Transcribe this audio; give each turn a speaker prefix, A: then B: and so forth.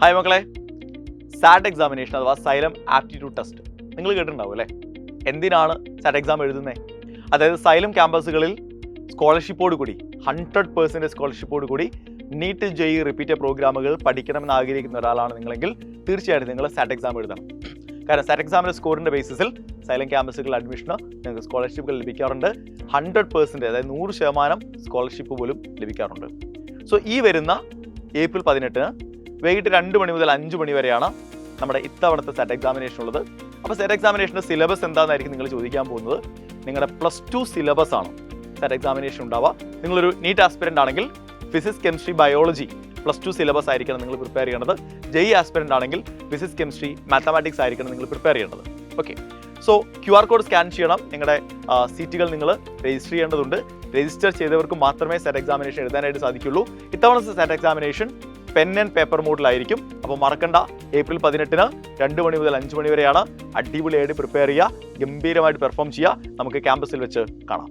A: Hi മക്കളെ, സാറ്റ് examination അഥവാ xylem aptitude test നിങ്ങൾ കേട്ടിട്ടുണ്ടാവും അല്ലേ? എന്തിനാണ് സാറ്റ് എക്സാം എഴുതുന്നത്? അതായത് സൈലം ക്യാമ്പസുകളിൽ സ്കോളർഷിപ്പോട് കൂടി 100% സ്കോളർഷിപ്പോട് കൂടി നീറ്റ് ജെഇ റിപ്പീറ്റഡ് പ്രോഗ്രാമുകൾ പഠിക്കണമെന്ന് ആഗ്രഹിക്കുന്ന ഒരാളാണ് നിങ്ങളെങ്കിൽ തീർച്ചയായിട്ടും നിങ്ങൾ സാറ്റ് എക്സാം എഴുതണം. കാരണം സാറ്റ് എക്സാമിൻ്റെ സ്കോറിൻ്റെ ബേസിസിൽ സൈലം ക്യാമ്പസുകളിൽ അഡ്മിഷന് നിങ്ങൾക്ക് സ്കോളർഷിപ്പുകൾ ലഭിക്കാറുണ്ട്. 100%, അതായത് 100% സ്കോളർഷിപ്പ് പോലും ലഭിക്കാറുണ്ട്. സോ ഈ വരുന്ന ഏപ്രിൽ 18 വൈകിട്ട് 2 മണി മുതൽ 5 മണി വരെയാണ് നമ്മുടെ ഇത്തവണത്തെ സാറ്റ് എക്സാമിനേഷൻ ഉള്ളത്. അപ്പോൾ സാറ്റ് എക്സാമിനേഷൻ്റെ സിലബസ് എന്താണെന്നായിരിക്കും നിങ്ങൾ ചോദിക്കാൻ പോകുന്നത്. നിങ്ങളുടെ +2 സിലബസ് ആണ് സാറ്റ് എക്സാമിനേഷൻ ഉണ്ടാവുക. നിങ്ങളൊരു നീറ്റ് ആസ്പിരൻ്റ് ആണെങ്കിൽ ഫിസിക്സ്, കെമിസ്ട്രി, ബയോളജി +2 സിലബസ് ആയിരിക്കണം നിങ്ങൾ പ്രിപ്പയർ ചെയ്യേണ്ടത്. ജെഇ ആസ്പിരൻ്റ് ആണെങ്കിൽ ഫിസിക്സ്, കെമിസ്ട്രി, മാത്തമാറ്റിക്സ് ആയിരിക്കണം നിങ്ങൾ പ്രിപ്പയർ ചെയ്യേണ്ടത്. Okay, so QR code scan ചെയ്യണം. നിങ്ങളുടെ സീറ്റുകൾ നിങ്ങൾ രജിസ്റ്റർ ചെയ്യേണ്ടതുണ്ട്. രജിസ്റ്റർ ചെയ്തവർക്ക് മാത്രമേ സാറ്റ് എക്സാമിനേഷൻ എഴുതാനായിട്ട് സാധിക്കുള്ളൂ. ഇത്തവണത്തെ സാറ്റ് എക്സാമിനേഷൻ പെൻ ആൻഡ് പേപ്പർ മോഡിലായിരിക്കും. അപ്പോൾ മറക്കണ്ട, ഏപ്രിൽ 18 2 മണി മുതൽ 5 മണി വരെയാണ്. അടിപൊളിയായിട്ട് പ്രിപ്പയർ ചെയ്യുക, ഗംഭീരമായിട്ട് പെർഫോം ചെയ്യുക. നമുക്ക് ക്യാമ്പസിൽ വെച്ച് കാണാം.